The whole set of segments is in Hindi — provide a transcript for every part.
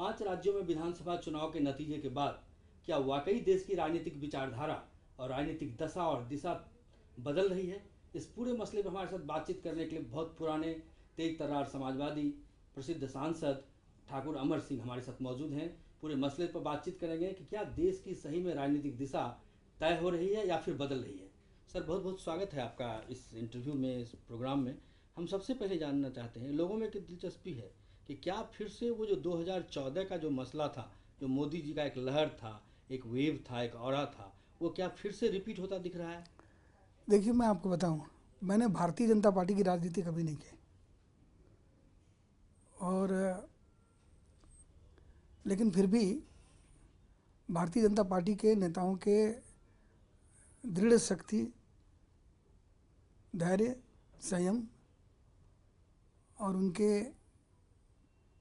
5 राज्यों में विधानसभा चुनाव के नतीजे के बाद क्या वाकई देश की राजनीतिक विचारधारा और राजनीतिक दशा और दिशा बदल रही है? इस पूरे मसले पर हमारे साथ बातचीत करने के लिए बहुत पुराने तेज तर्रार समाजवादी प्रसिद्ध सांसद ठाकुर अमर सिंह हमारे साथ मौजूद हैं। पूरे मसले पर बातचीत करेंगे कि क्या देश की सही में राजनीतिक दिशा तय हो रही है या फिर बदल रही है। सर, बहुत बहुत स्वागत है आपका इस इंटरव्यू में, इस प्रोग्राम में। हम सबसे पहले जानना चाहते हैं, लोगों में एक दिलचस्पी है कि क्या फिर से वो जो 2014 का जो मसला था, जो मोदी जी का एक लहर था, एक वेव था, एक ऑरा था, वो क्या फिर से रिपीट होता दिख रहा है? देखिए, मैं आपको बताऊं, मैंने भारतीय जनता पार्टी की राजनीति कभी नहीं की। और लेकिन फिर भी भारतीय जनता पार्टी के नेताओं के दृढ़ शक्ति, धैर्य, संयम और उनके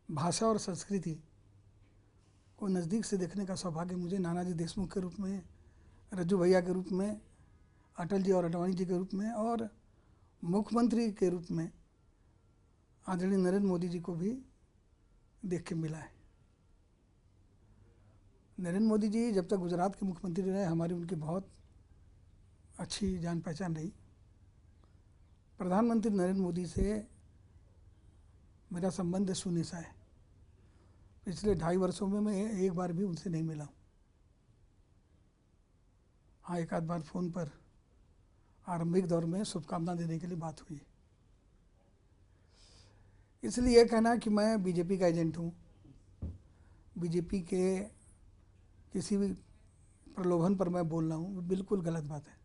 भाषा और संस्कृति को नज़दीक से देखने का सौभाग्य मुझे नानाजी देशमुख के रूप में, रज्जू भैया के रूप में, अटल जी और अडवाणी जी के रूप में और मुख्यमंत्री के रूप में आदरणीय नरेंद्र मोदी जी को भी देख के मिला है। नरेंद्र मोदी जी जब तक गुजरात के मुख्यमंत्री रहे, हमारी उनकी बहुत अच्छी जान पहचान रही। प्रधानमंत्री नरेंद्र मोदी से मेरा संबंध शून्य सा है। पिछले 2.5 वर्षों में मैं एक बार भी उनसे नहीं मिला हूँ। हाँ, एक आध बार फ़ोन पर आरंभिक दौर में शुभकामना देने के लिए बात हुई। इसलिए यह कहना कि मैं बीजेपी का एजेंट हूँ, बीजेपी के किसी भी प्रलोभन पर मैं बोल रहा हूँ, वो बिल्कुल गलत बात है।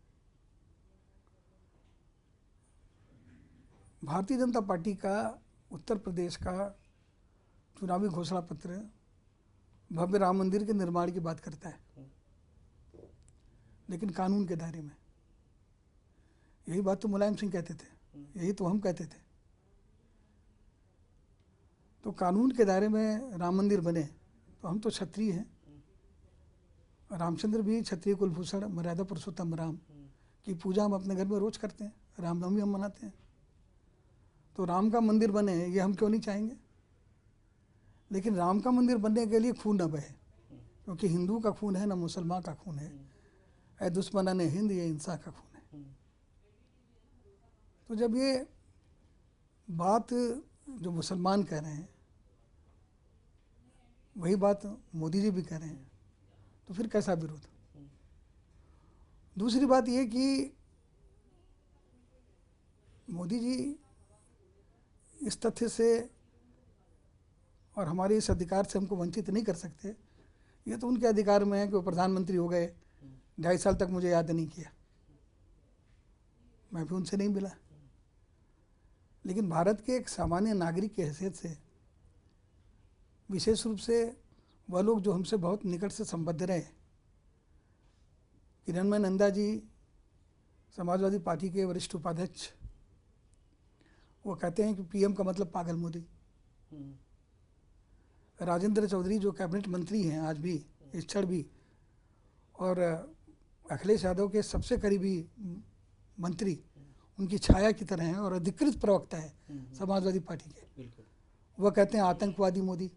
भारतीय जनता पार्टी का उत्तर प्रदेश का चुनावी घोषणा पत्र भव्य राम मंदिर के निर्माण की बात करता है, लेकिन कानून के दायरे में। यही बात तो मुलायम सिंह कहते थे, यही तो हम कहते थे। तो कानून के दायरे में राम मंदिर बने तो हम तो क्षत्रिय हैं। रामचंद्र भी क्षत्रिय कुलभूषण मर्यादा पुरुषोत्तम राम की पूजा हम अपने घर में रोज करते हैं, रामनवमी हम मनाते हैं। तो राम का मंदिर बने ये हम क्यों नहीं चाहेंगे? लेकिन राम का मंदिर बनने के लिए खून न बहे, क्योंकि हिंदू का खून है ना मुसलमान का खून है। ऐ दुश्मनाने हिंद, ये हिंसा का खून है। तो जब ये बात जो मुसलमान कह रहे हैं वही बात मोदी जी भी कह रहे हैं, तो फिर कैसा विरोध? दूसरी बात ये कि मोदी जी इस तथ्य से और हमारे इस अधिकार से हमको वंचित नहीं कर सकते। ये तो उनके अधिकार में है कि वो प्रधानमंत्री हो गए, 2.5 साल तक मुझे याद नहीं किया, मैं भी उनसे नहीं मिला। लेकिन भारत के एक सामान्य नागरिक की हैसियत से, विशेष रूप से वह लोग जो हमसे बहुत निकट से संबद्ध रहे, किरणमय नंदा जी समाजवादी पार्टी के वरिष्ठ उपाध्यक्ष, वो कहते हैं कि पीएम का मतलब पागल मोदी। राजेंद्र चौधरी जो कैबिनेट मंत्री हैं आज भी, इस क्षण भी, और अखिलेश यादव के सबसे करीबी मंत्री उनकी छाया की तरह हैं और अधिकृत प्रवक्ता है समाजवादी पार्टी के, वह कहते हैं आतंकवादी मोदी।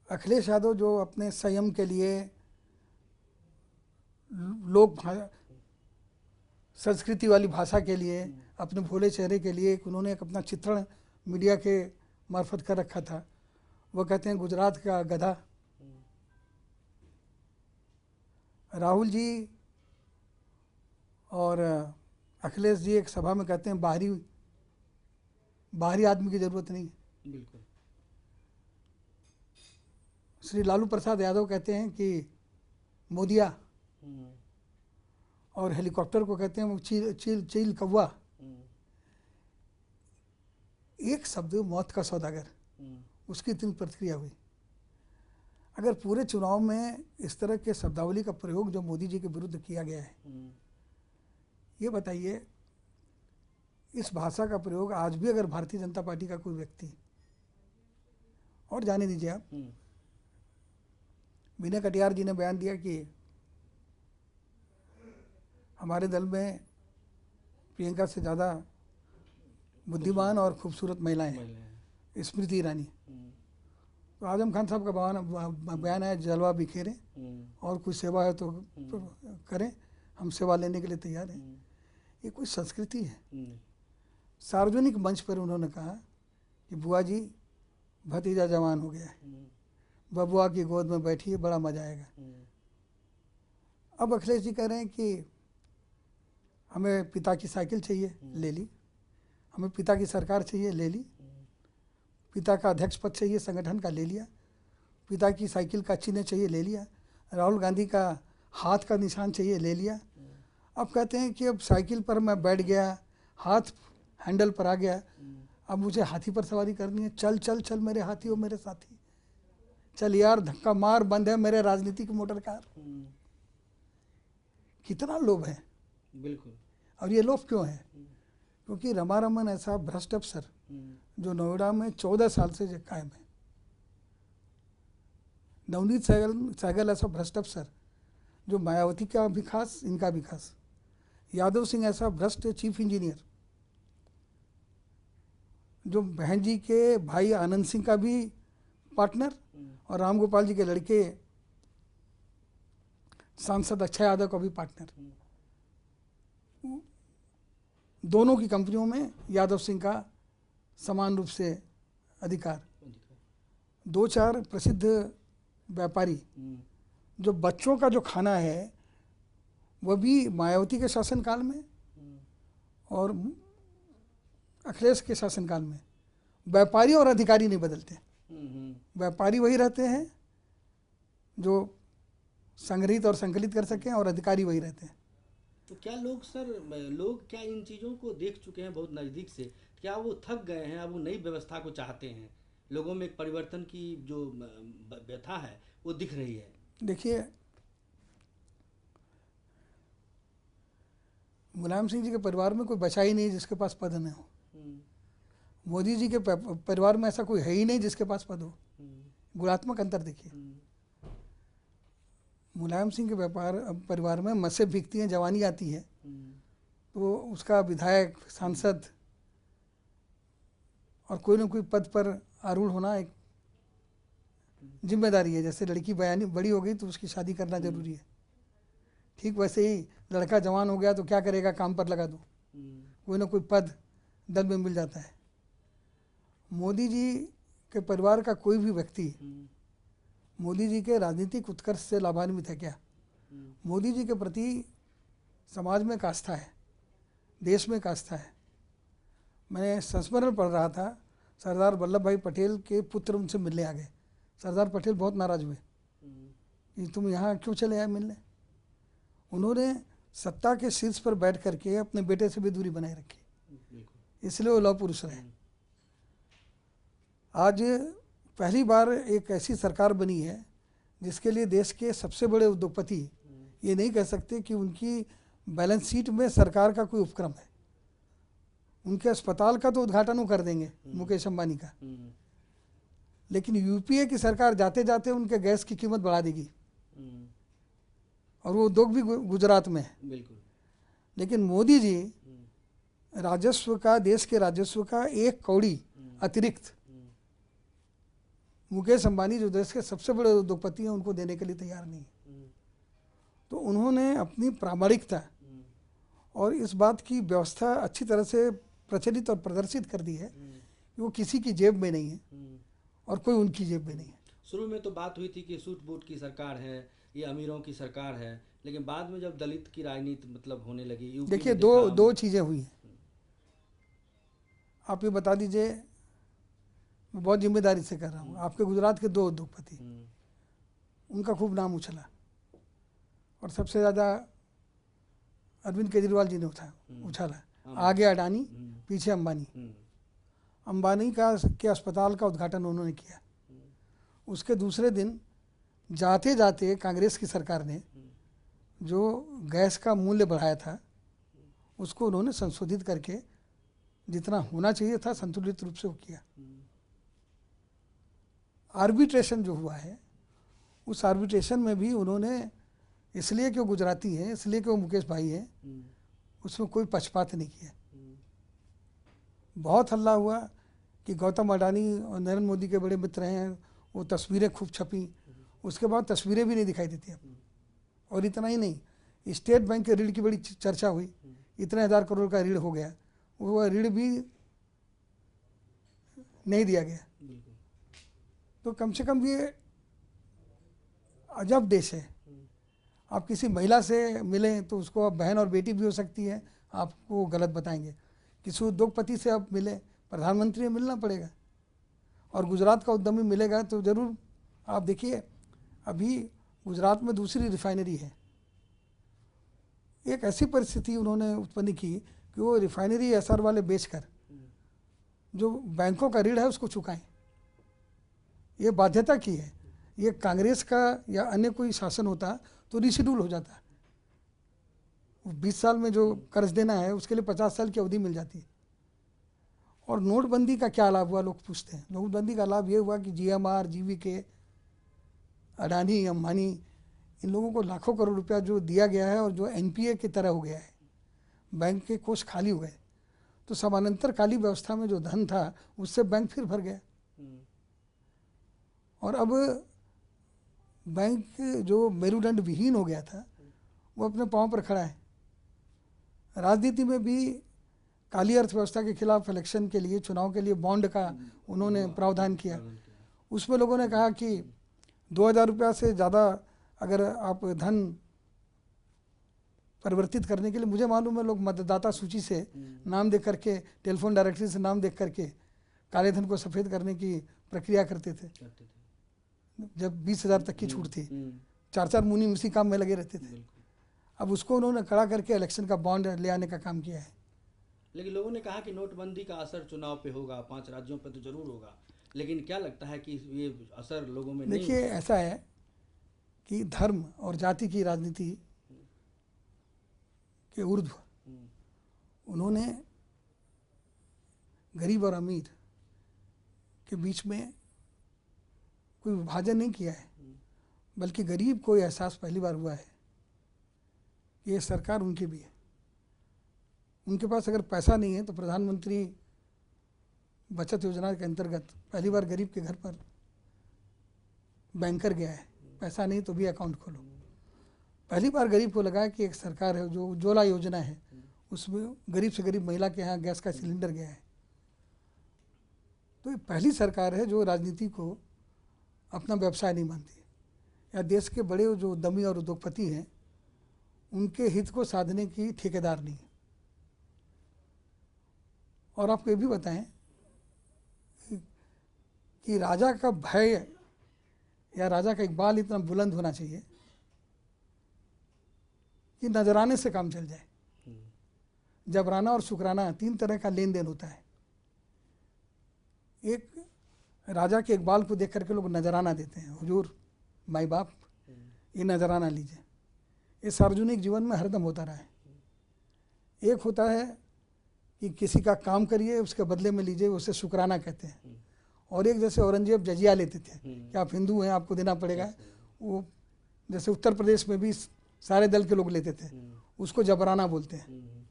अखिलेश यादव जो अपने संयम के लिए, लोक संस्कृति वाली भाषा के लिए, अपने भोले चेहरे के लिए उन्होंने एक अपना चित्रण मीडिया के मार्फत कर रखा था, वो कहते हैं गुजरात का गधा। राहुल जी और अखिलेश जी एक सभा में कहते हैं बाहरी आदमी की जरूरत नहीं है। बिल्कुल। श्री लालू प्रसाद यादव कहते हैं कि मोदिया, और हेलीकॉप्टर को कहते हैं वो चील कौवा। एक शब्द मौत का सौदागर, उसकी इतनी प्रतिक्रिया हुई। अगर पूरे चुनाव में इस तरह के शब्दावली का प्रयोग जो मोदी जी के विरुद्ध किया गया है, ये बताइए, इस भाषा का प्रयोग आज भी अगर भारतीय जनता पार्टी का कोई व्यक्ति, और जाने दीजिए आप, विनय कटियार जी ने बयान दिया कि हमारे दल में प्रियंका से ज़्यादा बुद्धिमान और खूबसूरत महिलाएं हैं, स्मृति ईरानी। तो आजम खान साहब का बयान है, जलवा बिखेरें और कोई सेवा है तो करें, हम सेवा लेने के लिए तैयार हैं। ये कोई संस्कृति है? सार्वजनिक मंच पर उन्होंने कहा कि बुआ जी भतीजा जवान हो गया है, बबुआ की गोद में बैठिए, बड़ा मजा आएगा। अब अखिलेश जी कह रहे हैं कि हमें पिता की साइकिल चाहिए, ले ली। हमें पिता की सरकार चाहिए, ले ली। पिता का अध्यक्ष पद चाहिए संगठन का, ले लिया। पिता की साइकिल का चिन्ह चाहिए, ले लिया। राहुल गांधी का हाथ का निशान चाहिए, ले लिया। अब कहते हैं कि अब साइकिल पर मैं बैठ गया, हाथ हैंडल पर आ गया, अब मुझे हाथी पर सवारी करनी है। चल चल चल मेरे हाथी हो मेरे साथी, चल यार धक्का मार, बंद है मेरे राजनीतिक मोटर कार। कितना लोभ है। बिल्कुल। और ये लोभ क्यों है? क्योंकि रमारमन ऐसा भ्रष्ट अफसर जो नोएडा में 14 साल से कायम है, नवनीत सहगल ऐसा भ्रष्ट अफसर जो मायावती का भी खास, इनका भी खास, यादव सिंह ऐसा भ्रष्ट चीफ इंजीनियर जो बहन जी के भाई आनंद सिंह का भी पार्टनर और राम गोपाल जी के लड़के सांसद अक्षय यादव का भी पार्टनर। दोनों की कंपनियों में यादव सिंह का समान रूप से अधिकार। 2-4 प्रसिद्ध व्यापारी जो बच्चों का जो खाना है वह भी मायावती के शासनकाल में और अखिलेश के शासनकाल में। व्यापारी और अधिकारी नहीं बदलते, व्यापारी वही रहते हैं जो संग्रहित और संकलित कर सकें, और अधिकारी वही रहते हैं। तो क्या लोग क्या इन चीज़ों को देख चुके हैं बहुत नज़दीक से? क्या वो थक गए हैं, अब वो नई व्यवस्था को चाहते हैं? लोगों में एक परिवर्तन की जो व्यथा है वो दिख रही है। देखिए, मुलायम सिंह जी के परिवार में कोई बचा ही नहीं जिसके पास पद न हो। मोदी जी के परिवार में ऐसा कोई है ही नहीं जिसके पास पद हो। गुणात्मक अंतर देखिए। मुलायम सिंह के परिवार में मसे बिकती हैं, जवानी आती है तो उसका विधायक, सांसद और कोई न कोई पद पर आरूढ़ होना एक जिम्मेदारी है। जैसे लड़की बड़ी हो गई तो उसकी शादी करना जरूरी है, ठीक वैसे ही लड़का जवान हो गया तो क्या करेगा, काम पर लगा दो, कोई ना कोई पद दल में मिल जाता है। मोदी जी के परिवार का कोई भी व्यक्ति मोदी जी के राजनीतिक उत्कर्ष से लाभान्वित है क्या? मोदी जी के प्रति समाज में एक आस्था है, देश में एक आस्था है। मैं संस्मरण पढ़ रहा था, सरदार वल्लभ भाई पटेल के पुत्र उनसे मिलने आ गए। सरदार पटेल बहुत नाराज हुए कि तुम यहाँ क्यों चले आए मिलने। उन्होंने सत्ता के शीर्ष पर बैठ करके अपने बेटे से भी दूरी बनाए रखी, इसलिए वो लौह पुरुष रहे। आज पहली बार एक ऐसी सरकार बनी है जिसके लिए देश के सबसे बड़े उद्योगपति ये नहीं कह सकते कि उनकी बैलेंस शीट में सरकार का कोई उपक्रम है। उनके अस्पताल का तो उद्घाटन वो कर देंगे, मुकेश अंबानी का, लेकिन यूपीए की सरकार जाते जाते उनके गैस की कीमत बढ़ा देगी और वो उद्योग भी गुजरात में है। बिल्कुल। लेकिन मोदी जी राजस्व का, देश के राजस्व का 1 कौड़ी अतिरिक्त मुकेश अंबानी जो देश के सबसे बड़े उद्योगपति हैं उनको देने के लिए तैयार नहीं। तो उन्होंने अपनी प्रामाणिकता और इस बात की व्यवस्था अच्छी तरह से प्रचलित और प्रदर्शित कर दी है कि वो किसी की जेब में नहीं है और कोई उनकी जेब में नहीं है। शुरू में तो बात हुई थी कि सूट बूट की सरकार है, ये अमीरों की सरकार है, लेकिन बाद में जब दलित की राजनीति मतलब होने लगी, देखिए दो चीज़ें हुई हैं। आप ये बता दीजिए, मैं बहुत जिम्मेदारी से कर रहा हूँ, आपके गुजरात के 2 उद्योगपति, उनका खूब नाम उछला और सबसे ज़्यादा अरविंद केजरीवाल जी ने उछाला। आगे अडानी, पीछे अंबानी। अंबानी के अस्पताल का उद्घाटन उन्होंने किया। उसके दूसरे दिन जाते जाते कांग्रेस की सरकार ने जो गैस का मूल्य बढ़ाया था उसको उन्होंने संशोधित करके जितना होना चाहिए था संतुलित रूप से वो किया। आर्बिट्रेशन जो हुआ है, उस आर्बिट्रेशन में भी उन्होंने, इसलिए कि वो गुजराती हैं, इसलिए कि वो मुकेश भाई हैं, उसमें कोई पक्षपात नहीं किया। बहुत हल्ला हुआ कि गौतम अडानी और नरेंद्र मोदी के बड़े मित्र हैं, वो तस्वीरें खूब छपी, उसके बाद तस्वीरें भी नहीं दिखाई देती अब। और इतना ही नहीं, स्टेट बैंक के ऋण की बड़ी चर्चा हुई, इतने 1000 करोड़ का ऋण हो गया, वो ऋण भी नहीं दिया गया। तो कम से कम ये अजब देश है। आप किसी महिला से मिलें तो उसको आप बहन और बेटी भी हो सकती है, आपको गलत बताएंगे। किसी उद्योगपति से आप मिलें, प्रधानमंत्री से मिलना पड़ेगा। और गुजरात का उद्यमी मिलेगा तो ज़रूर। आप देखिए, अभी गुजरात में दूसरी रिफाइनरी है। एक ऐसी परिस्थिति उन्होंने उत्पन्न की कि वो रिफाइनरी एसआर वाले बेचकर जो बैंकों का ऋण है उसको चुकाएं। ये बाध्यता की है। ये कांग्रेस का या अन्य कोई शासन होता तो रिशेड्यूल हो जाता। 20 साल में जो कर्ज देना है उसके लिए 50 साल की अवधि मिल जाती। और नोटबंदी का क्या लाभ हुआ, लोग पूछते हैं। नोटबंदी का लाभ ये हुआ कि जीएमआर, जीवीके, अडानी, अंबानी, इन लोगों को लाखों करोड़ रुपया जो दिया गया है और जो एनपीए की तरह हो गया है, बैंक के कोष खाली हो गए, तो समानांतर काली व्यवस्था में जो धन था उससे बैंक फिर भर गया। और अब बैंक जो मेरुदंड विहीन हो गया था वो अपने पांव पर खड़ा है। राजनीति में भी काली अर्थव्यवस्था के खिलाफ इलेक्शन के लिए, चुनाव के लिए बॉन्ड का उन्होंने प्रावधान किया। उसमें लोगों ने कहा कि 2000 रुपया से ज़्यादा अगर आप धन परिवर्तित करने के लिए, मुझे मालूम है लोग मतदाता सूची से नाम देख करके, टेलीफोन डायरेक्टरी से नाम देख करके काले धन को सफ़ेद करने की प्रक्रिया करते थे। जब 20,000 तक की छूट थी, 4-4 मुनीम इसी काम में लगे रहते थे। अब उसको उन्होंने खड़ा करके इलेक्शन का बॉन्ड ले आने का काम किया है। लेकिन लोगों ने कहा कि नोटबंदी का असर चुनाव पे होगा, 5 राज्यों पे तो जरूर होगा, लेकिन क्या लगता है कि ये असर लोगों में नहीं? देखिए, ऐसा है कि धर्म और जाति की राजनीति के ऊर्ध्व उन्होंने गरीब और अमीर के बीच में कोई विभाजन नहीं किया है, बल्कि गरीब को एहसास पहली बार हुआ है कि ये सरकार उनकी भी है। उनके पास अगर पैसा नहीं है तो प्रधानमंत्री बचत योजना के अंतर्गत पहली बार गरीब के घर पर बैंकर गया है। पैसा नहीं तो भी अकाउंट खोलो। पहली बार गरीब को लगा कि एक सरकार है जो उज्ज्वला योजना है, उसमें गरीब से गरीब महिला के यहाँ गैस का सिलेंडर गया है। तो ये पहली सरकार है जो राजनीति को अपना व्यवसाय नहीं मानती, या देश के बड़े जो उद्यमी और उद्योगपति हैं उनके हित को साधने की ठेकेदार नहीं है। और आपको ये भी बताएं कि राजा का भय या राजा का इकबाल इतना बुलंद होना चाहिए कि नजराने से काम चल जाए। जबराना और शुक्राना 3 तरह का लेन देन होता है। एक राजा के इकबाल को देख करके लोग नजराना देते हैं, हुजूर, माई बाप, ये नजराना लीजिए। ये सार्वजनिक जीवन में हरदम होता रहा है। एक होता है कि किसी का काम करिए उसके बदले में लीजिए, उसे शुक्राना कहते हैं। और एक जैसे औरंगजेब जजिया लेते थे कि आप हिंदू हैं, आपको देना पड़ेगा, वो जैसे उत्तर प्रदेश में भी सारे दल के लोग लेते थे, उसको जबराना बोलते हैं।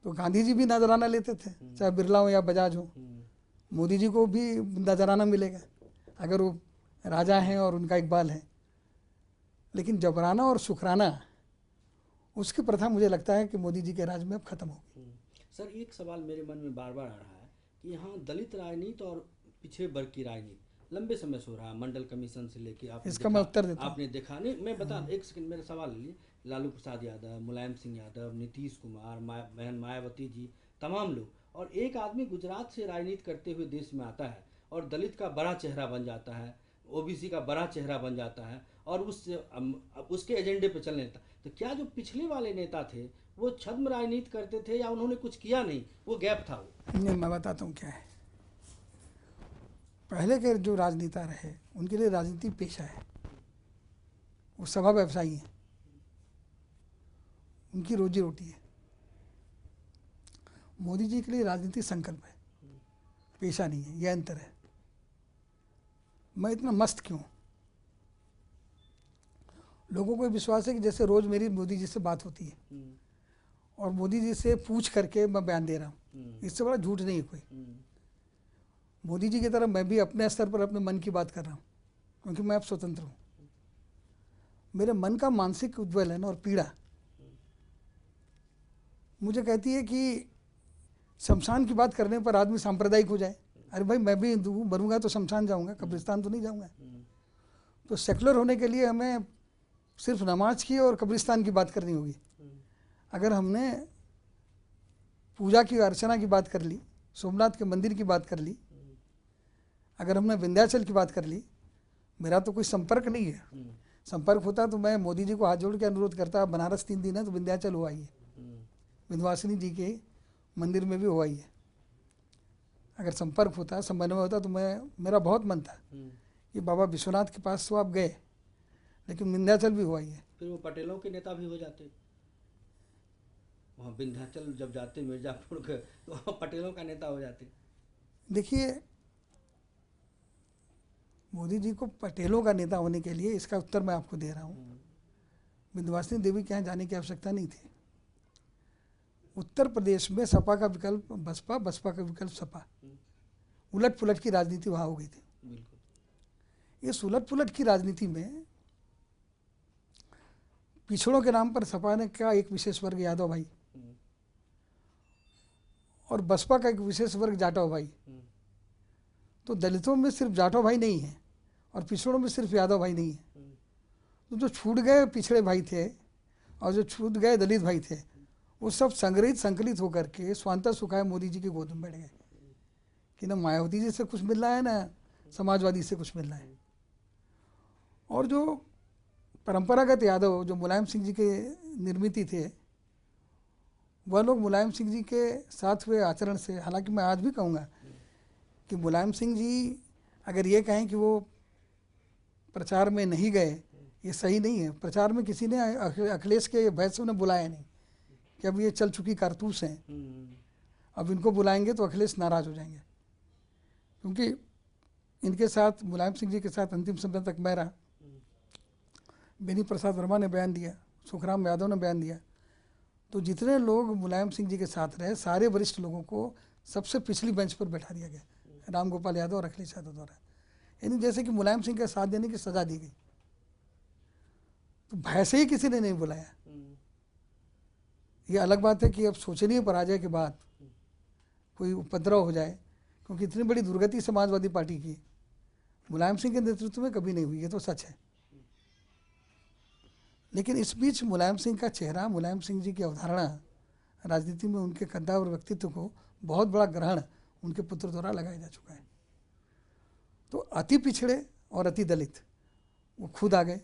तो गांधी जी भी नजराना लेते थे, चाहे बिरला हो या बजाज हो। मोदी जी को भी नजराना मिलेगा अगर वो राजा हैं और उनका इकबाल है। लेकिन जबराना और शुक्राना, उसकी प्रथा मुझे लगता है कि मोदी जी के राज में अब खत्म होगी। सर, एक सवाल मेरे मन में बार बार आ रहा है कि यहाँ दलित राजनीति और पिछड़े वर्ग की राजनीति लंबे समय से हो रहा है, मंडल कमीशन से लेके इसका मैं उत्तर देता हूँ। आपने देखा नहीं, मैं बता, एक सेकंड मेरा सवाल लीजिए। लालू प्रसाद यादव, मुलायम सिंह यादव, नीतीश कुमार, बहन मायावती जी, तमाम लोग, और एक आदमी गुजरात से राजनीति करते हुए देश में आता है और दलित का बड़ा चेहरा बन जाता है, ओबीसी का बड़ा चेहरा बन जाता है और उसके एजेंडे पे चलने लगता। तो क्या जो पिछले वाले नेता थे वो छद्म राजनीति करते थे या उन्होंने कुछ किया नहीं, वो गैप था? वो नहीं, मैं बताता हूँ क्या है। पहले के जो राजनेता रहे उनके लिए राजनीति पेशा है, वो सभा व्यवसायी हैं, उनकी रोजी रोटी है। मोदी जी के लिए राजनीति संकल्प है, पेशा नहीं है, यह अंतर है। मैं इतना मस्त क्यों? लोगों को विश्वास है कि जैसे रोज मेरी मोदी जी से बात होती है और मोदी जी से पूछ करके मैं बयान दे रहा हूँ, इससे बड़ा झूठ नहीं है कोई। मोदी जी की तरह मैं भी अपने स्तर पर अपने मन की बात कर रहा हूँ, क्योंकि मैं अब स्वतंत्र हूँ। मेरे मन का मानसिक उद्वेलन और पीड़ा मुझे कहती है कि शमशान की बात करने पर आदमी सांप्रदायिक हो जाए। अरे भाई, मैं भी हिंदू हूँ, मरूंगा तो शमशान जाऊँगा, कब्रिस्तान तो नहीं जाऊँगा। तो सेकुलर होने के लिए हमें सिर्फ नमाज की और कब्रिस्तान की बात करनी होगी। अगर हमने पूजा की अर्चना की बात कर ली, सोमनाथ के मंदिर की बात कर ली, अगर हमने विंध्याचल की बात कर ली, मेरा तो कोई संपर्क नहीं है। संपर्क होता तो मैं मोदी जी को हाथ जोड़ के अनुरोध करता, बनारस 3 दिन है तो विंध्याचल हो आइए, विंध्यवासिनी जी के मंदिर में भी हो आइए। अगर संपर्क होता, समन्वय होता तो मेरा बहुत मन था कि बाबा विश्वनाथ के पास तो आप गए, लेकिन विंध्याचल भी हो आइए। फिर वो पटेलों के नेता भी हो जाते वहाँ विंध्याचल जब जाते मिर्जापुर के, तो वहाँ पटेलों का नेता हो जाते। देखिए, मोदी जी को पटेलों का नेता होने के लिए इसका उत्तर मैं आपको दे रहा हूँ। विंध्यवासिनी देवी के यहाँ जाने की आवश्यकता नहीं थी। उत्तर प्रदेश में सपा का विकल्प बसपा, बसपा का विकल्प सपा, उलट पुलट की राजनीति वहाँ हो गई थी। बिल्कुल। इस उलट पुलट की राजनीति में पिछड़ों के नाम पर सपा ने का एक विशेष वर्ग यादव भाई और बसपा का एक विशेष वर्ग जाटव भाई। तो दलितों में सिर्फ जाटव भाई नहीं है और पिछड़ों में सिर्फ यादव भाई नहीं है। तो जो छूट गए पिछड़े भाई थे और जो छूट गए दलित भाई थे, वो सब संग्रहित संकलित होकर के स्वांतः सुखाए मोदी जी की गोद में बैठ गए कि ना मायावती जी से कुछ मिल रहा है, ना समाजवादी से कुछ मिल रहा है। और जो परंपरागत यादव जो मुलायम सिंह जी के निर्मित थे, वह लोग मुलायम सिंह जी के साथ हुए आचरण से, हालांकि मैं आज भी कहूँगा कि मुलायम सिंह जी अगर ये कहें कि वो प्रचार में नहीं गए, ये सही नहीं है। प्रचार में किसी ने अखिलेश के वैसे ने बुलाया नहीं कि अब ये चल चुकी कारतूस हैं, अब इनको बुलाएंगे तो अखिलेश नाराज़ हो जाएंगे। क्योंकि इनके साथ, मुलायम सिंह जी के साथ अंतिम समय तक मैं रहा। बेनी प्रसाद वर्मा ने बयान दिया, सुखराम यादव ने बयान दिया। तो जितने लोग मुलायम सिंह जी के साथ रहे, सारे वरिष्ठ लोगों को सबसे पिछली बेंच पर बैठा दिया गया, राम गोपाल यादव और अखिलेश यादव द्वारा। यानी जैसे कि मुलायम सिंह का साथ देने की सजा दी गई। तो भय से ही किसी ने नहीं बुलाया। ये अलग बात है कि अब सोचनीय पराजय के बाद कोई उपद्रव हो जाए, क्योंकि इतनी बड़ी दुर्गति समाजवादी पार्टी की मुलायम सिंह के नेतृत्व में कभी नहीं हुई, ये तो सच है। लेकिन इस बीच मुलायम सिंह का चेहरा, मुलायम सिंह जी की अवधारणा, राजनीति में उनके कद्दावर व्यक्तित्व को बहुत बड़ा ग्रहण उनके पुत्र द्वारा लगाया जा चुका है। तो अति पिछड़े और अति दलित वो खुद आ गए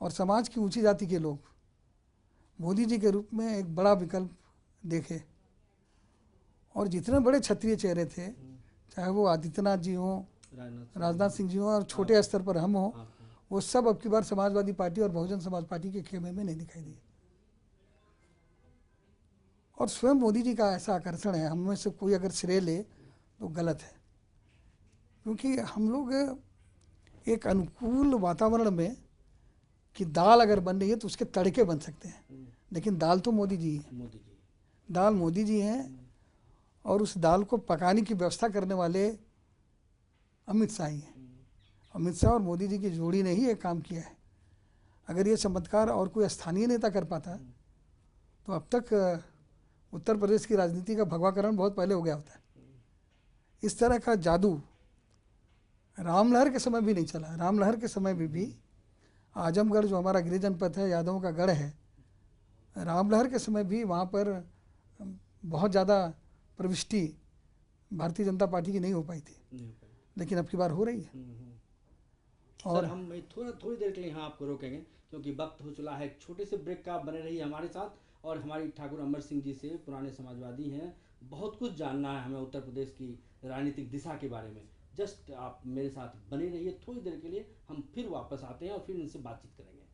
और समाज की ऊंची जाति के लोग मोदी जी के रूप में एक बड़ा विकल्प देखे। और जितने बड़े क्षत्रिय चेहरे थे, चाहे वो आदित्यनाथ जी हों, राजनाथ सिंह जी हों और छोटे स्तर पर हम हों, वो सब अब की बार समाजवादी पार्टी और बहुजन समाज पार्टी के खेमे में नहीं दिखाई दिए। और स्वयं मोदी जी का ऐसा आकर्षण है, हम में से कोई अगर श्रेय ले तो गलत है। क्योंकि हम लोग एक अनुकूल वातावरण में कि दाल अगर बन रही है तो उसके तड़के बन सकते हैं, लेकिन दाल तो मोदी जी है, दाल मोदी जी हैं। और उस दाल को पकाने की व्यवस्था करने वाले अमित शाह ही हैं। अमित शाह और मोदी जी की जोड़ी ने ही एक काम किया है। अगर ये चमत्कार और कोई स्थानीय नेता कर पाता तो अब तक उत्तर प्रदेश की राजनीति का भगवाकरण बहुत पहले हो गया होता है। इस तरह का जादू रामलहर के समय भी नहीं चला। रामलहर के समय में भी आजमगढ़ जो हमारा गिरिजन पथ है, यादवों का गढ़ है, रामलहर के समय भी वहाँ पर बहुत ज़्यादा प्रविष्टि भारतीय जनता पार्टी की नहीं हो पाई थी, लेकिन अब की बार हो रही है। और सर, हम थोड़ी देर के लिए यहाँ आपको रोकेंगे क्योंकि वक्त हो चला है एक छोटे से ब्रेक का। बने रहिए हमारे साथ। और हमारी ठाकुर अमर सिंह जी से, पुराने समाजवादी हैं, बहुत कुछ जानना है हमें उत्तर प्रदेश की राजनीतिक दिशा के बारे में। जस्ट आप मेरे साथ बने रहिए, थोड़ी देर के लिए हम फिर वापस आते हैं और फिर इनसे बातचीत करेंगे।